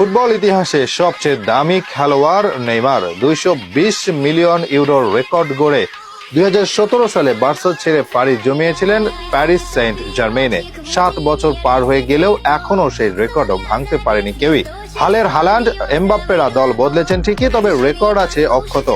Football ইতিহাসে সবচেয়ে দামি খেলোয়াড় নেইমার 220 মিলিয়ন ইউরোর রেকর্ড গড়ে 2017 সালে বার্সা ছেড়ে পাড়ি জমিয়েছিলেন প্যারিস সেন্ট জার্মেইনে। 7 বছর পার হয়ে গেলেও এখনো সেই রেকর্ডও ভাঙতে পারেনি কেউই। হালের হালান্ড, এমবাপ্পেরা দল বদলেছেন ঠিকই, তবে রেকর্ড আছে অক্ষত।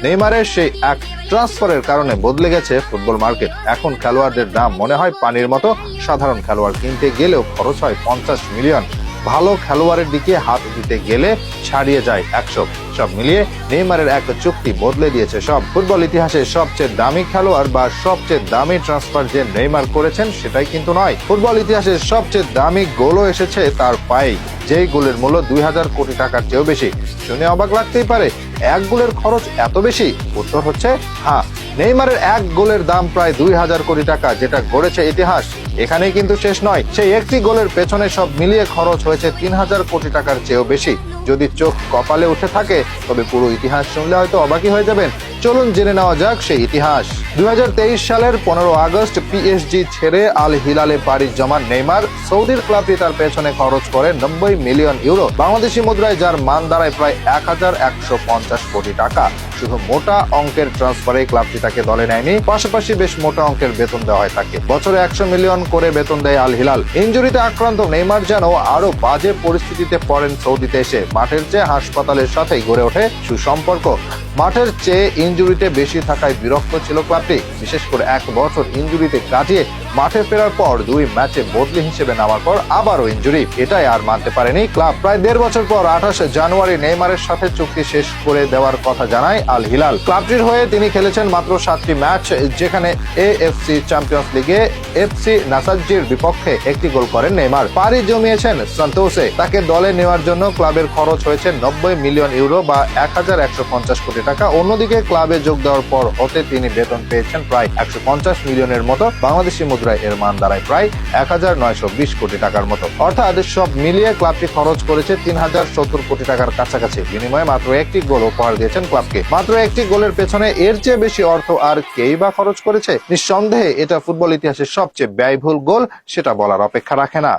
নেইমারের সেই এক ট্রান্সফারের কারণে বদলে গেছে ফুটবল মার্কেট। এখন খেলোয়াড়দের দাম মনে হয় পানির মতো। সাধারণ খেলোয়াড় কিনতে গেলেও খরচ হয় 50 মিলিয়ন। ভালো খেলোয়াড়ের দিকে হাত দিতে গেলে ছাড়িয়ে যায় 100। সব মিলিয়ে নেইমারের এক চুক্তি বদলে দিয়েছে সব। ফুটবল ইতিহাসে সবচেয়ে দামি খেলোয়াড় বা সবচেয়ে দামি ট্রান্সফার যে নেইমার করেছেন সেটাই কিন্তু নয়। ফুটবল ইতিহাসের সবচেয়ে দামি গোলও এসেছে তার পায়েই, যেই গোলের মূল্য 2000 কোটি টাকার চেয়েও বেশি। শুনে অবাক লাগতেই পারে, এক গোলের খরচ এত বেশি? উত্তর হচ্ছে হ্যাঁ। নেইমারের এক গোলের দাম প্রায় 2000 কোটি টাকা, যেটা গড়েছে ইতিহাস। এখানেই কিন্তু শেষ নয়, সেই একটি গোলের পেছনে সব মিলিয়ে খরচ হয়েছে 3000 কোটি টাকার চেয়েও বেশি। যদি চোখ কপালে উঠে থাকে তবে পুরো ইতিহাস শুনলে হয়তো অবাকই হয়ে যাবেন। চলুন জেনে নেওয়া যাক সেই ইতিহাস। 2023 সালের 15 আগস্ট পিএসজি ছেড়ে আল হিলালে পাড়ি জমান নেইমার সৌদির ক্লাবটি তার পেছনে খরচ করে 90 মিলিয়ন ইউরো, বাংলাদেশি মুদ্রায় যার মান দাঁড়ায় প্রায় 1150 কোটি টাকা। শুধু মোটা অঙ্কের ট্রান্সফারে ক্লাবটি তাকে দলে নেয়নি, পাশাপাশি বেশ মোটা অঙ্কের বেতন দেওয়া হয় তাকে। বছরে 100 মিলিয়ন করে বেতন দেয় আল হিলাল। ইনজুরিতে আক্রান্ত নেইমার যেন আরো বাজে পরিস্থিতিতে পড়েন সৌদিতে এসে। মাঠের চেয়ে হাসপাতালের সাথেই গড়ে ওঠে সুসম্পর্ক। মাঠের চেয়ে ইনজুরিতে বেশি থাকায় বিরক্ত ছিল ক্লাবটি। বিশেষ করে 1 বছর ইনজুরিতে কাটিয়ে মাঠে ফেরার পর 2 ম্যাচে বদলি হিসেবে নামার পর আবারও ইনজুরি, এটাই আর মানতে পারেনি ক্লাব। প্রায় 1.5 বছর পর 28 জানুয়ারি নেইমারের সাথে চুক্তি শেষ করে দেওয়ার কথা জানায় আল হিলাল। ক্লাবটির হয়ে তিনি খেলেছেন মাত্র 7টি ম্যাচ, যেখানে এএফসি চ্যাম্পিয়ন্স লিগে এফসি নাসাজ্জির বিপক্ষে 1টি গোল করেন নেইমার। পাড়ি জমিয়েছেন সান্তোসে। তাকে দলে নেওয়ার জন্য ক্লাবের খরচ হয়েছে 90 মিলিয়ন ইউরো বা 1150 কোটি টাকা। অন্যদিকে ক্লাবে যোগ দেওয়ার পর হতে তিনি বেতন পেয়েছেন প্রায় 150 মিলিয়নের মতো, বাংলাদেশি মুদ্রায় এর মান দাঁড়ায় প্রায় 1920 কোটি টাকার মতো। অর্থাৎ সব মিলিয়ে ক্লাবটি খরচ করেছে 3070 কোটি টাকার কাছাকাছি। বিনিময়ে মাত্র 1টি গোল উপহার দিয়েছেন ক্লাবকে। মাত্র 1টি গোলের পেছনে এর চেয়ে বেশি অর্থ আর কেই বা খরচ করেছে? নিঃসন্দেহে এটা ফুটবল ইতিহাসের সবচেয়ে ব্যয়বহুল গোল, সেটা বলার অপেক্ষা রাখে না।